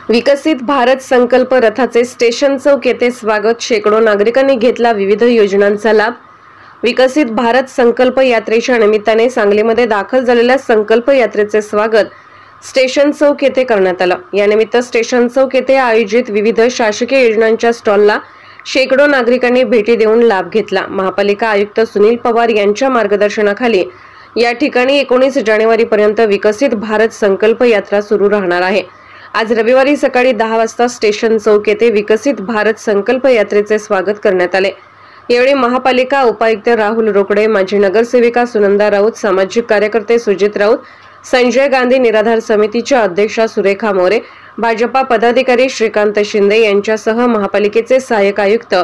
विकसित भारत संकल्प रथाचे स्टेशन चौक येथे स्वागत। शेकडो नागरिकांनी घेतला विविध योजनांचा लाभ। विकसित भारत संकल्प यात्रेच्या निमित्ताने सांगलीमध्ये दाखल झालेल्या संकल्प यात्रेचे स्वागत स्टेशन चौक येथे करण्यात आलं। या निमित्त स्टेशन चौक येथे आयोजित विविध शासकीय योजनांच्या स्टॉलला शेकडो नागरिकांनी भेटी देऊन लाभ घेतला। महापालिका आयुक्त सुनील पवार यांच्या मार्गदर्शनाखाली या ठिकाणी 19 जानेवारीपर्यंत विकसित भारत संकल्प यात्रा सुरू राहणार आहे। आज रविवारी सकाळी 10 वाजता स्टेशन चौक येथे विकसित भारत संकल्प यात्रेचे स्वागत करण्यात आले। यावेळी महापालिका उपायुक्त राहुल रोकडे, माजी नगरसेविका सुनंदा राऊत, सामाजिक कार्यकर्ते सुजित राऊत, संजय गांधी निराधार समितीच्या अध्यक्षा सुरेखा मोरे, भाजपा पदाधिकारी श्रीकांत शिंदे यांच्यासह महापालिकेचे सहाय्यक आयुक्त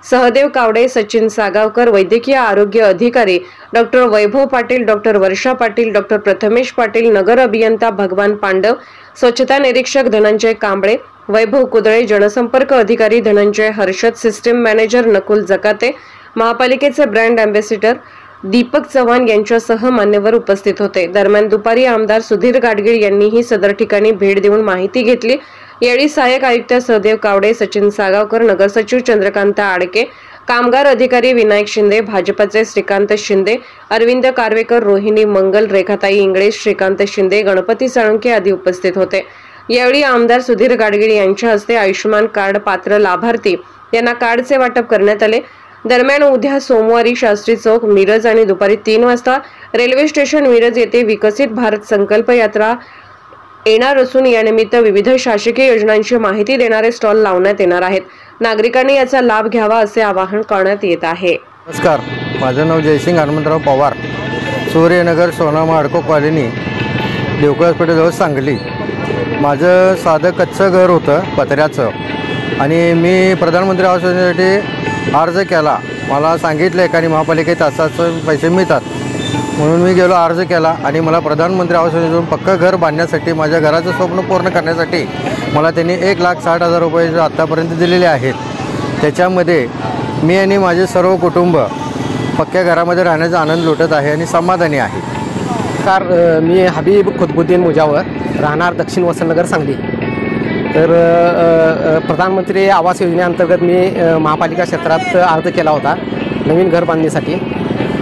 सहदेव कावडे, सचिन सागावकर, वैद्यकीय आरोग्य अधिकारी डॉक्टर वैभव पाटील, डॉक्टर वर्षा पाटील, डॉक्टर प्रथमेश पाटील, नगर अभियंता भगवान पांडव, स्वच्छता निरीक्षक धनंजय कांबळे, वैभव कुदळे, जनसंपर्क अधिकारी धनंजय हर्षद, सिस्टीम मॅनेजर नकुल जकाते, महापालिकेचे ब्रँड अँबॅसिडर दीपक चव्हाण यांच्यासह मान्यवर उपस्थित होते। दरम्यान दुपारी आमदार सुधीर गाडगीळ यांनीही सदर ठिकाणी भेट देऊन माहिती घेतली। यावेळी सहाय्यक आयुक्त सहदेव कावडे, सचिन सागावकर, नगर सचिव चंद्रकांत आडके, कामगार अधिकारी विनायक शिंदे, भाजपचे श्रीकांत शिंदे, अरविंद कारवेकर, रोहिणी मंगल, रेखाताई इंगळे, श्रीकांत शिंदे, गणपती साळुंखे आदी उपस्थित होते। यावेळी आमदार सुधीर गाडगीळ यांच्या हस्ते आयुष्यमान कार्ड पात्र लाभार्थी यांना कार्डचे वाटप करण्यात आले। दरम्यान उद्या सोमवारी शास्त्री चौक मिरज आणि दुपारी 3 वाजता रेल्वे स्टेशन मिरज येथे विकसित भारत संकल्प यात्रा येणार असून यानिमित्त विविध शासकीय योजनांची माहिती देणारे स्टॉल लावण्यात येणार आहेत। नागरिकांनी याचा लाभ घ्यावा असे आवाहन करण्यात येत आहे। नमस्कार, माझं नाव जयसिंग हनुमंतराव पवार, सूर्यनगर सोनामा अडको कॉलनी, देवकळ हॉस्पिटलजवळ सांगली। माझं साधं कच्चं घर होतं पत्र्याचं आणि मी प्रधानमंत्री आवास योजनेसाठी अर्ज केला। मला सांगितलं एकाने महापालिकेत असं पैसे मिळतात म्हणून मी गेलो, अर्ज केला आणि मला प्रधानमंत्री आवास योजनेतून पक्कं घर बांधण्यासाठी, माझ्या घराचं स्वप्न पूर्ण करण्यासाठी मला त्यांनी 1,60,000 रुपये आत्तापर्यंत दिलेले आहेत। त्याच्यामध्ये मी आणि माझे सर्व कुटुंब पक्क्या घरामध्ये राहण्याचा आनंद लुटत आहे आणि समाधानी आहे। मी हबीब खुतबुद्दीन मुजावर, राहणार दक्षिण वसंतनगर सांगली। तर प्रधानमंत्री आवास योजनेअंतर्गत मी महापालिका क्षेत्रात अर्ज केला होता नवीन घर बांधण्यासाठी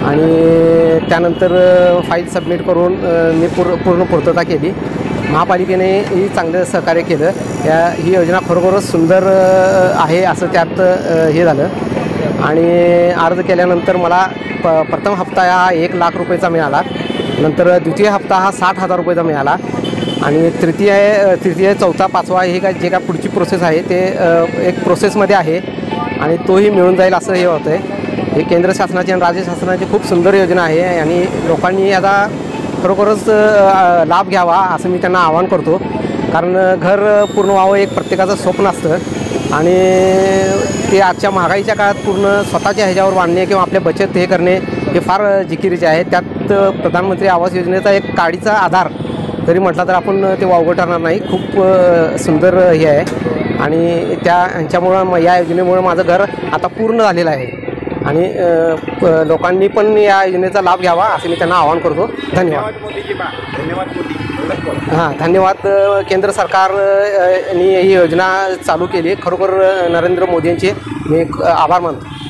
आणि त्यानंतर फाईल सबमिट करून मी पूर्ण पूर्तता केली। महापालिकेने ही चांगलं सहकार्य केलं। ही योजना खरोखरच सुंदर आहे असं त्यात हे झालं आणि अर्ज केल्यानंतर मला प्रथम हप्ता हा 1,00,000 रुपयेचा मिळाला, नंतर द्वितीय हप्ता हा 60,000 रुपयेचा मिळाला आणि तृतीय, चौथा, पाचवा हे काय जे काय पुढची प्रोसेस आहे ते एक प्रोसेसमध्ये आहे आणि तोही मिळून जाईल असं हे होतं आहे। हे केंद्र शासनाची आणि राज्य शासनाची खूप सुंदर योजना आहे आणि लोकांनी याचा खरोखरच लाभ घ्यावा असं मी त्यांना आवाहन करतो। कारण घर पूर्ण व्हावं एक प्रत्येकाचं स्वप्न असतं आणि ते आजच्या महागाईच्या काळात पूर्ण स्वतःच्या ह्याच्यावर बांधणे किंवा आपल्या बचत हे करणे हे फार जिकिरीचे आहे। त्यात प्रधानमंत्री आवास योजनेचा एक काडीचा आधार जरी म्हटला तर आपण ते वावगं ठरणार नाही। खूप सुंदर हे आहे आणि ह्यांच्यामुळं या योजनेमुळं माझं घर आता पूर्ण झालेलं आहे आणि लोकांनी पण या योजनेचा लाभ घ्यावा असं मी त्यांना आवाहन करतो। धन्यवाद। धन्यवाद। केंद्र सरकारने ही योजना चालू केली, खरोखर नरेंद्र मोदींचे मी आभार मानतो।